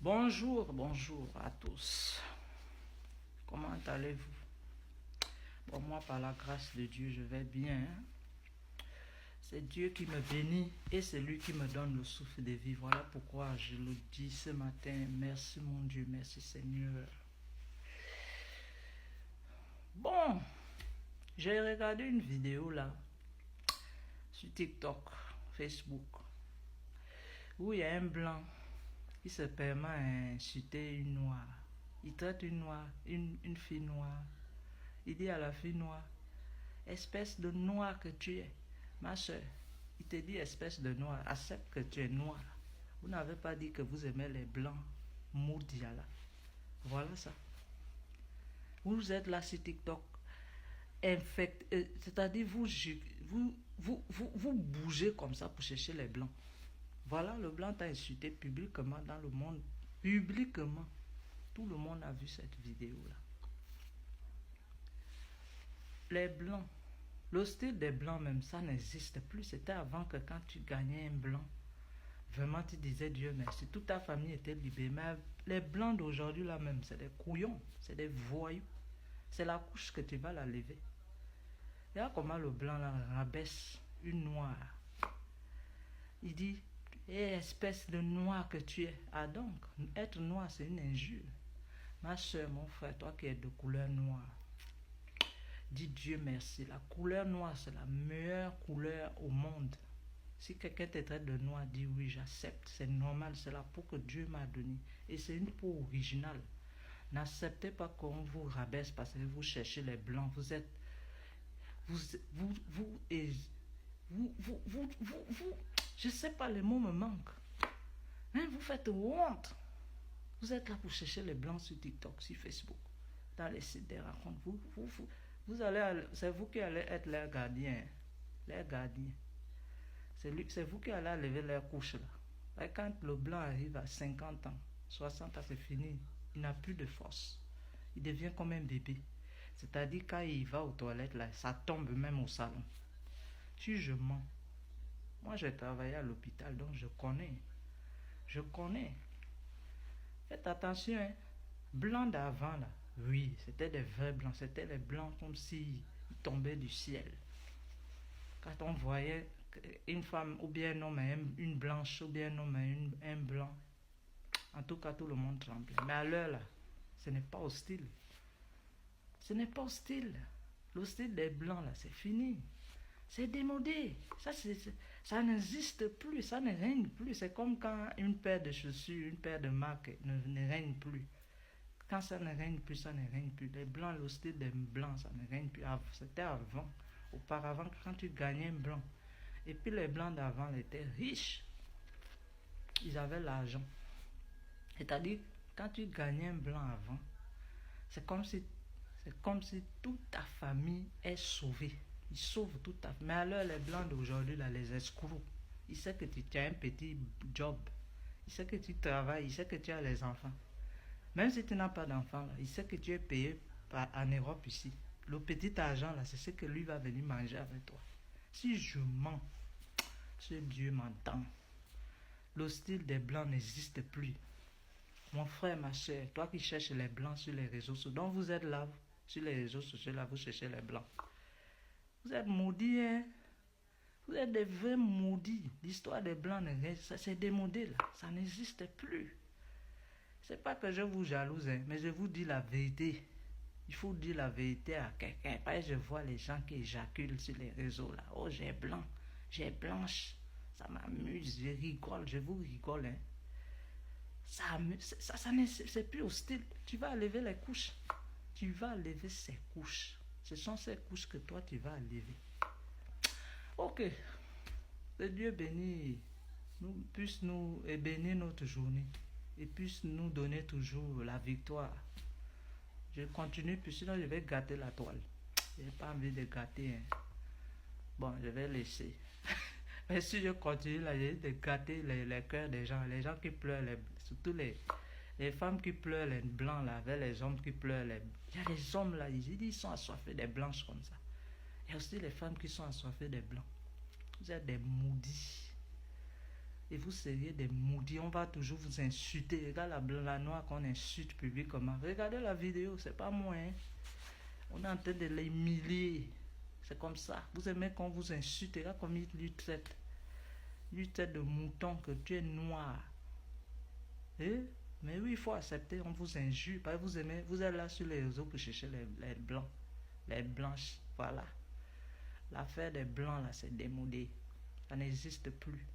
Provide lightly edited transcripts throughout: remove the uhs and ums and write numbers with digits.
Bonjour, bonjour à tous. Comment allez-vous? Bon, moi, par la grâce de Dieu, je vais bien. C'est Dieu qui me bénit et c'est lui qui me donne le souffle de vie. Voilà pourquoi je le dis ce matin. Merci mon Dieu, merci Seigneur. Bon, j'ai regardé une vidéo là sur TikTok, Facebook, où il y a un blanc qui se permet à insulter une noire. Il traite une noire, une fille noire. Il dit à la fille noire, espèce de noir que tu es, ma soeur. Il te dit espèce de noir, accepte que tu es noir. Vous n'avez pas dit que vous aimez les blancs, maudits là. Voilà ça. Vous êtes là sur TikTok, c'est-à-dire vous bougez comme ça pour chercher les blancs. Voilà, le blanc t'a insulté publiquement dans le monde. Publiquement. Tout le monde a vu cette vidéo-là. Les blancs, le style des blancs même, ça n'existe plus. C'était avant que quand tu gagnais un blanc, vraiment tu disais Dieu merci. Toute ta famille était libérée. Mais les blancs d'aujourd'hui là même, c'est des couillons, c'est des voyous. C'est la couche que tu vas la lever. Regarde comment le blanc là rabaisse une noire. Il dit, espèce de noir que tu es. Ah donc, être noir c'est une injure. Ma soeur, mon frère, toi qui es de couleur noire, dis Dieu merci. La couleur noire, c'est la meilleure couleur au monde. Si quelqu'un te traite de noir, dis oui, j'accepte. C'est normal, c'est la peau que Dieu m'a donnée. Et c'est une peau originale. N'acceptez pas qu'on vous rabaisse parce que vous cherchez les blancs. Vous êtes... je sais pas, les mots me manquent. Hein, vous faites honte. Vous êtes là pour chercher les blancs sur TikTok, sur Facebook, dans les sites des rencontres. C'est vous qui allez être leurs gardiens. Les gardiens. C'est vous qui allez lever leurs couches là. Et quand le blanc arrive à 50 ans, 60 ans, c'est fini. Il n'a plus de force. Il devient comme un bébé. C'est-à-dire quand il va aux toilettes là, ça tombe même au salon. Si je mens. Moi j'ai travaillé à l'hôpital donc je connais. Je connais. Faites attention, hein. Blancs d'avant là, oui, c'était des vrais blancs. C'était les blancs comme s'ils tombaient du ciel. Quand on voyait une femme ou bien un homme, une blanche ou bien un homme, un blanc, en tout cas tout le monde tremblait. Mais à l'heure là, ce n'est pas hostile. Ce n'est pas hostile. Le style des blancs là, c'est fini. C'est démodé. Ça n'existe plus, ça ne règne plus. C'est comme quand une paire de chaussures, une paire de marques ne règne plus. Quand ça ne règne plus, ça ne règne plus. Les blancs, le style des blancs, ça ne règne plus. C'était avant. Auparavant, quand tu gagnais un blanc. Et puis les blancs d'avant étaient riches. Ils avaient l'argent. C'est-à-dire, quand tu gagnais un blanc avant, c'est comme si toute ta famille est sauvée. Ils sauvent toute ta famille. Mais alors les blancs d'aujourd'hui, là, les escrocs, ils savent que tu as un petit job. Ils savent que tu travailles. Ils savent que tu as les enfants. Même si tu n'as pas d'enfant, là, il sait que tu es payé en Europe ici. Le petit argent, là, c'est ce que lui va venir manger avec toi. Si je mens, ce Dieu m'entend. Le style des blancs n'existe plus. Mon frère, ma soeur, toi qui cherches les blancs sur les réseaux sociaux, donc vous êtes là, sur les réseaux sociaux, là, vous cherchez les blancs. Vous êtes maudits, hein? Vous êtes des vrais maudits. L'histoire des blancs, c'est démodé, là. Ça n'existe plus. C'est pas que je vous jalouse, hein, mais je vous dis la vérité. Il faut dire la vérité à quelqu'un. Parce que je vois les gens qui éjaculent sur les réseaux là. Oh, j'ai blanc, j'ai blanche. Ça m'amuse, je rigole, je vous rigole. Hein. C'est plus hostile. Tu vas lever les couches. Tu vas lever ces couches. Ce sont ces couches que toi tu vas lever. Ok. Que Dieu bénisse puisse nous et bénir notre journée. Et puisse nous donner toujours la victoire. Je continue, puis sinon je vais gâter la toile. Je n'ai pas envie de gâter. Hein. Bon, je vais laisser. Mais si je continue là, j'ai de gâter les cœurs des gens. Les gens qui pleurent, surtout les femmes qui pleurent les blancs là, avec les hommes qui pleurent les... Il y a des hommes là, ils sont assoiffés des blanches comme ça. Il y a aussi les femmes qui sont assoiffées des blancs. Vous êtes des maudits. et vous seriez des maudits. On va toujours vous insulter. Regarde la noire qu'on insulte publiquement. Regardez la vidéo, c'est pas moi. Hein. On est en train de l'humilier. C'est comme ça. Vous aimez qu'on vous insulte. Regarde comme il lui traite. Il lui traite de mouton, que tu es noir. Eh? Mais oui, il faut accepter, on vous injure. Parce que vous aimez, vous êtes là sur les réseaux pour chercher les blancs. Les blanches, voilà. L'affaire des blancs, là, c'est démodé. Ça n'existe plus.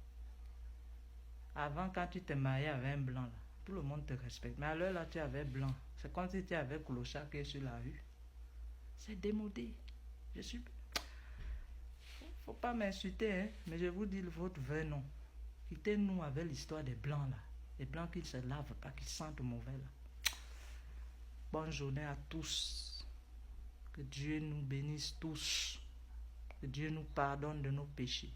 Avant, quand tu te mariais avec un blanc, là, tout le monde te respecte. Mais à l'heure, là, tu avais blanc. C'est comme si tu avais clochard qui est sur la rue. C'est démodé. Je suis... Faut pas m'insulter, hein. Mais je vous dis votre vrai nom. Quittez-nous avec l'histoire des blancs, là. Les blancs qui ne se lavent pas, qui sentent mauvais, là. Bonne journée à tous. Que Dieu nous bénisse tous. Que Dieu nous pardonne de nos péchés.